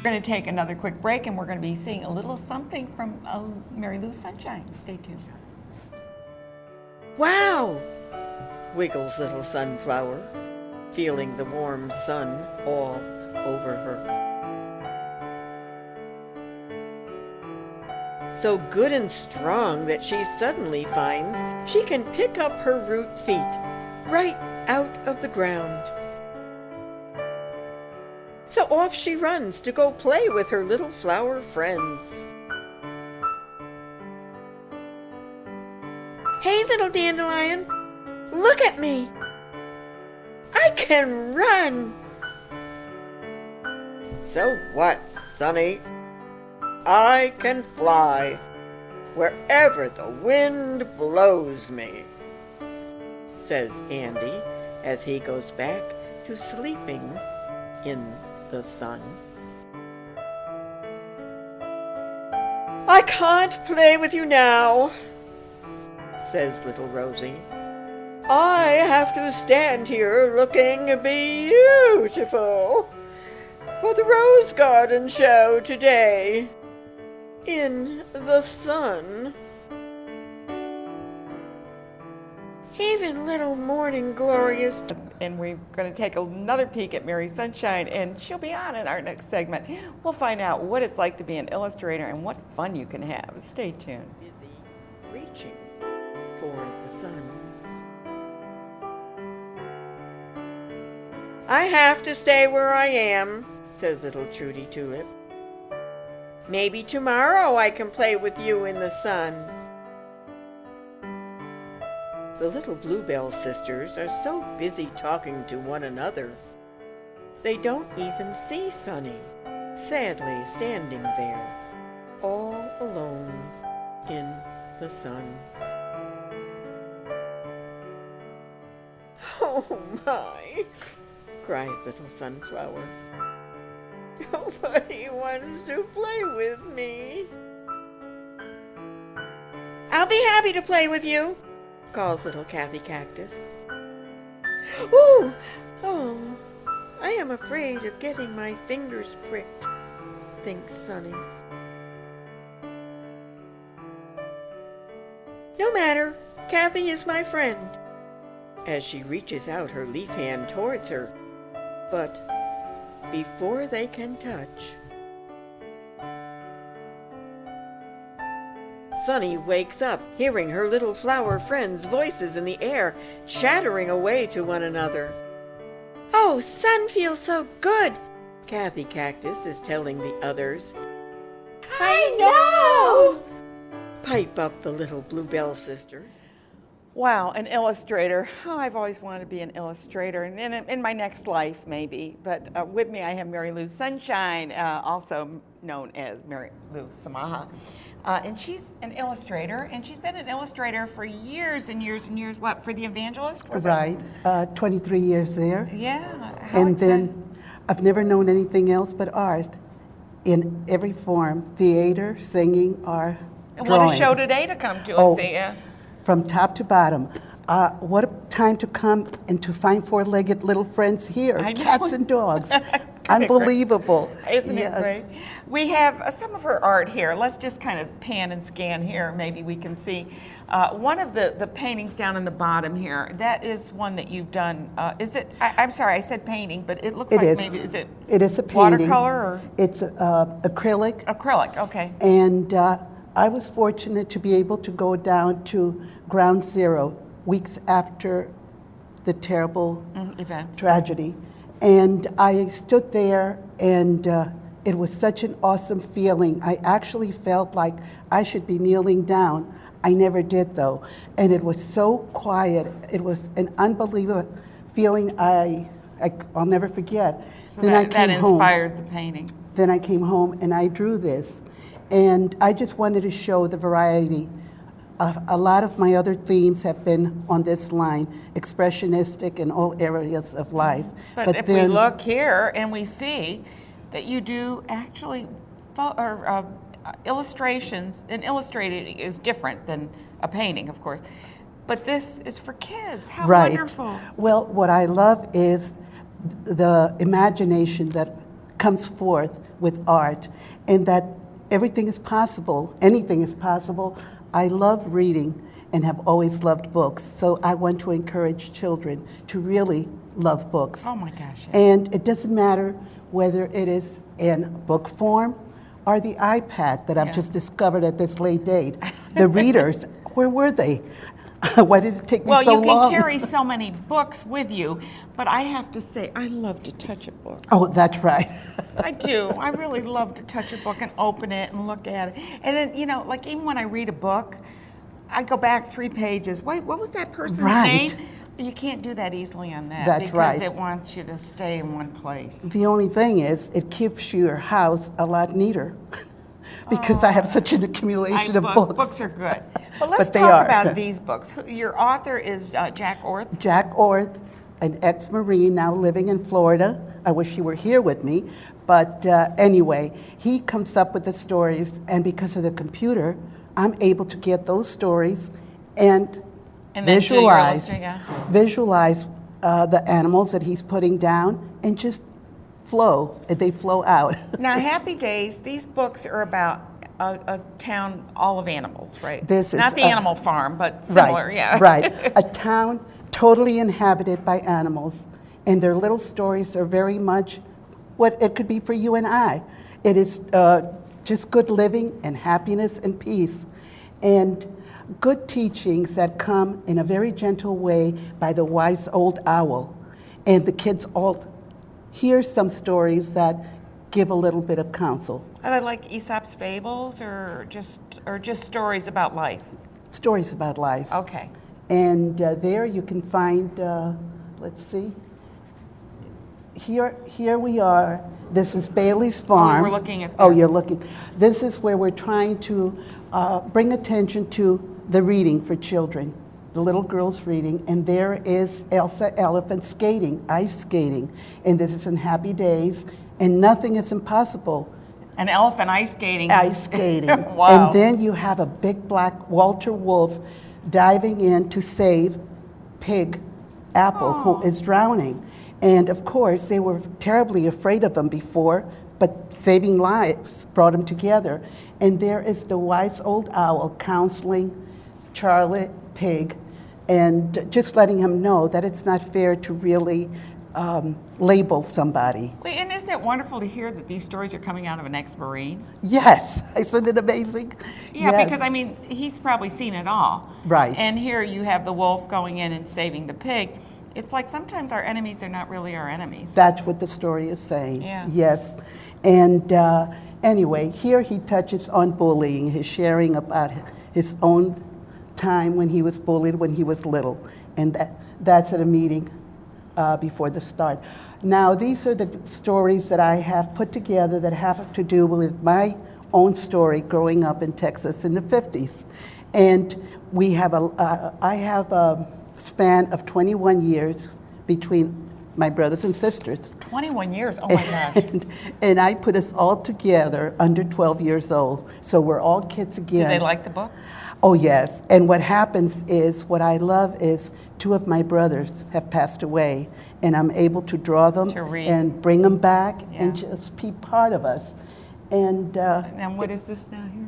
We're going to take another quick break, and we're going to be seeing a little something from Mary Lou's Sunshine. Stay tuned. Wow! Wiggles little sunflower, feeling the warm sun all over her. So good and strong that she suddenly finds she can pick up her root feet right out of the ground. So off she runs to go play with her little flower friends. Hey, little dandelion, look at me. I can run. So what, Sonny? I can fly wherever the wind blows me, says Andy as he goes back to sleeping in the sun. I can't play with you now, says little Rosie. I have to stand here looking beautiful for the Rose Garden show today in the sun. Even little Morning Glory is... And we're going to take another peek at Mary Sunshine, and she'll be on in our next segment. We'll find out what it's like to be an illustrator and what fun you can have. Stay tuned. busy reaching for the sun. I have to stay where I am, says little Trudy Tulip. Maybe tomorrow I can play with you in the sun. The little Bluebell sisters are so busy talking to one another, they don't even see Sunny, sadly standing there, all alone in the sun. Oh my, cries little Sunflower. Nobody wants to play with me. I'll be happy to play with you, calls little Kathy Cactus. Ooh! Oh, I am afraid of getting my fingers pricked, thinks Sunny. No matter, Kathy is my friend, as she reaches out her leaf hand towards her. But before they can touch, Sunny wakes up, hearing her little flower friends' voices in the air, chattering away to one another. Oh, sun feels so good, Kathy Cactus is telling the others. I know! Pipe up the little Bluebell sisters. Wow, an illustrator. Oh, I've always wanted to be an illustrator, and in my next life, maybe. But with me, I have Mary Lou Sunshine, also known as Mary Lou Samaha. And she's an illustrator, and she's been an illustrator for years and years and years. What, for The Evangelist? Right, 23 years there. Yeah. And then I've never known anything else but art in every form, theater, singing, or and drawing. what a show today to come to Oh, and see. Yeah. From top to bottom. What a time to come and to find four-legged little friends here, I know. cats and dogs. Unbelievable. Isn't Yes. it great? We have some of her art here. Let's just kind of pan and scan here. Maybe we can see one of the paintings down in the bottom here. That is one that you've done. Is it? I'm sorry, I said painting, but it looks It like is. maybe is it? It is a painting. Watercolor or It's acrylic. acrylic? Okay. And I was fortunate to be able to go down to Ground Zero weeks after the terrible Event. tragedy. And I stood there, and it was such an awesome feeling. I actually felt like I should be kneeling down. I never did, though. And it was so quiet. It was an unbelievable feeling I'll never forget. So then I came that home. inspired the painting. Then I came home and I drew this. And I just wanted to show the variety. A lot of my other themes have been on this line, expressionistic in all areas of life. But if we look here and we see that you do actually illustrations, and illustrating is different than a painting, of course. But this is for kids. How wonderful. Well, what I love is the imagination that comes forth with art, and that everything is possible, anything is possible. I love reading and have always loved books, so I want to encourage children to really love books. Oh my gosh. Yeah. And it doesn't matter whether it is in book form or the iPad that I've Yeah. just discovered at this late date. The readers, where were they? Why did it take me Well, so you can long? carry so many books with you, but I have to say, I love to touch a book. Oh, that's right. I do. I really love to touch a book and open it and look at it. And then, you know, like even when I read a book, I go back 3 pages. Wait, what was that person's Right. name? But you can't do that easily on that That's because right. it wants you to stay in one place. The only thing is, it keeps your house a lot neater because I have such an accumulation of books. Books are good. But let's But they talk are. about these books. Your author is Jack Orth. Jack Orth, an ex-Marine now living in Florida. I wish he were here with me. But anyway, he comes up with the stories, and because of the computer, I'm able to get those stories and And then do your illustration, visualize the animals that he's putting down and just flow. They flow out. Now, Happy Days, these books are about a town all of animals, right? This is not the a- animal farm, but similar, Right, yeah. right. A town totally inhabited by animals, and their little stories are very much what it could be for you and I. It is just good living and happiness and peace, and good teachings that come in a very gentle way by the wise old owl. And the kids all hear some stories that give a little bit of counsel. Are they like Aesop's fables or just stories about life? Stories about life. Okay. And there you can find, let's see, here we are. This is Bailey's Farm. we're looking at Oh, that. you're looking. This is where we're trying to bring attention to the reading for children, the little girls reading. And there is Elsa Elephant skating, ice skating. And this is in Happy Days. And nothing is impossible. An elephant ice skating. Ice skating. Wow. And then you have a big black Walter Wolf diving in to save Pig Apple, who is drowning. And of course, they were terribly afraid of him before, but saving lives brought them together. And there is the wise old owl counseling Charlie Pig and just letting him know that it's not fair to really label somebody. Wait, and isn't it wonderful to hear that these stories are coming out of an ex-Marine? Yes, isn't it amazing? Yeah, Yes. because I mean, he's probably seen it all. Right. And here you have the wolf going in and saving the pig. It's like sometimes our enemies are not really our enemies. That's what the story is saying. Yeah. Yes. And anyway, here he touches on bullying. He's sharing about his own time when he was bullied when he was little. And that's at a meeting before the start. Now, these are the stories that I have put together that have to do with my own story growing up in Texas in the 50s. And we have I have a span of 21 years between my brothers and sisters. 21 years, oh my gosh. And I put us all together under 12 years old. So we're all kids again. Do they like the book? Oh, yes. And what happens is, what I love is 2 of my brothers have passed away, and I'm able to draw them To read. and bring them back and Yeah. just be part of us. And And what is this now here?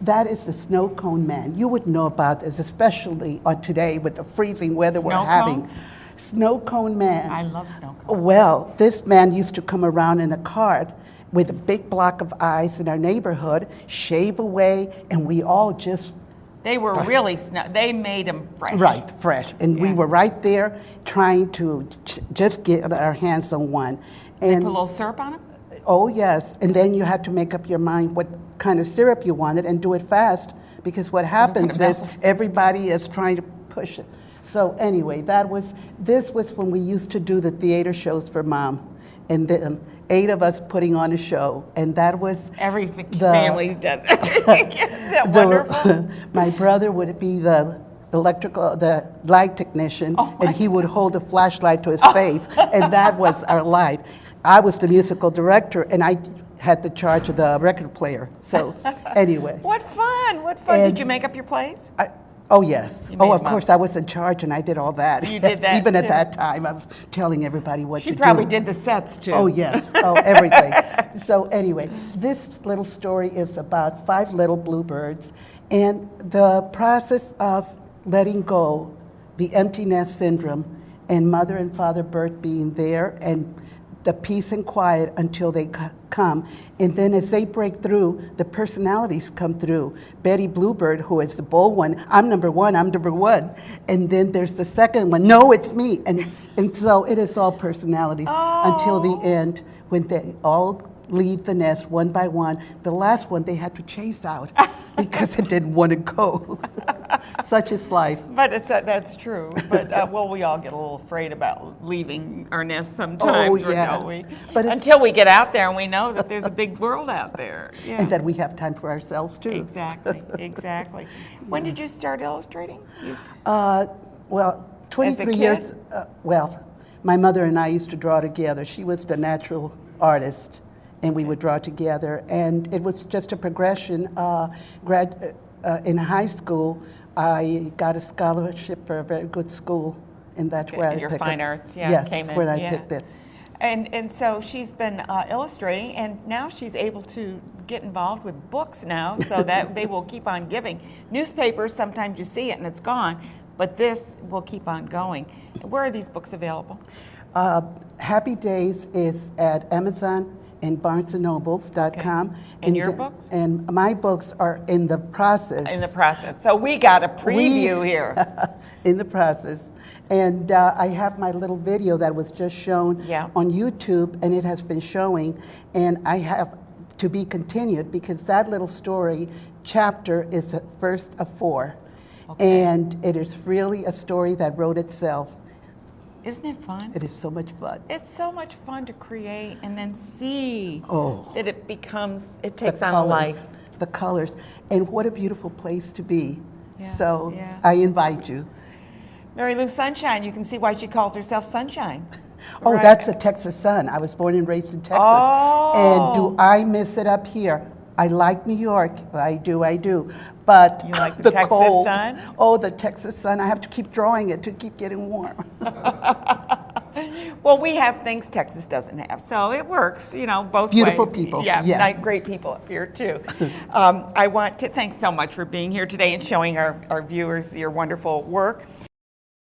that is the snow cone man. You would know about this, especially on today with the freezing weather we're Snow having. cones? Snow cone man. I love snow cones. Well, this man used to come around in a cart with a big block of ice in our neighborhood, shave away, and we all just They were really they made them fresh. right, fresh. And we Yeah. were right there trying to just get our hands on one. And Put a little syrup on them? oh, yes. And then you had to make up your mind what kind of syrup you wanted and do it fast, because what happens gonna is melt. everybody is trying to push it. So anyway, this was when we used to do the theater shows for Mom. And then 8 of us putting on a show. And that was Every family does it. Isn't that the- wonderful? my brother would be the light technician, Oh, my and he would hold a flashlight to his face, and that was our light. I was the musical director, and I had the charge of the record player. So anyway, What fun, what fun. Did And- you make up your plays? Oh, yes. You made Oh, of them up. course, I was in charge and I did all that. You did that, Even at too? that time, I was telling everybody what She to do. probably did the sets too. Oh, yes. Oh, everything. So anyway, this little story is about 5 little bluebirds and the process of letting go, the empty nest syndrome, and Mother and Father Bert being there, and the peace and quiet until they come. And then as they break through, the personalities come through. Betty Bluebird, who is the bold one, I'm number one. And then there's the second one, no, it's me. And so it is all personalities until the end, when they all leave the nest one by one. The last one they had to chase out because it didn't want to go. Such is life. But that's true. But well, we all get a little afraid about leaving our nest sometimes, Oh, or yes. don't we? But until we get out there and we know that there's a big world out there. Yeah. And that we have time for ourselves too. Exactly, exactly. When did you start illustrating? Well, 23 kid? years. Well, my mother and I used to draw together. She was the natural artist, and we would draw together. And it was just a progression. In high school, I got a scholarship for a very good school, and that's where I In your picked fine it. arts, yeah, Yes, came in, where I yeah. picked it. And so she's been illustrating, and now she's able to get involved with books now, so that they will keep on giving. Newspapers, sometimes you see it and it's gone, but this will keep on going. Where are these books available? Happy Days is at Amazon and BarnesandNobles.com. Okay. And your books? And my books are in the process. In the process. So we got a preview here. In the process. And I have my little video that was just shown on YouTube, and it has been showing. And I have to be continued because that little story chapter is the first of 4. Okay. And it is really a story that wrote itself. Isn't it fun? It is so much fun. It's so much fun to create and then see that it takes the on colors, a life. The colors. And what a beautiful place to be. Yeah, so yeah. I invite you. Mary Lou Sunshine, you can see why she calls herself Sunshine. Oh, Right. that's a Texas sun. I was born and raised in Texas. Oh. And do I miss it up here? I like New York. I do. But You like the Texas cold, sun? Oh, the Texas sun. I have to keep drawing it to keep getting warm. Well, we have things Texas doesn't have, so it works, both Beautiful ways. people, Yeah, yes. great people up here, too. I want to thank so much for being here today and showing our viewers your wonderful work.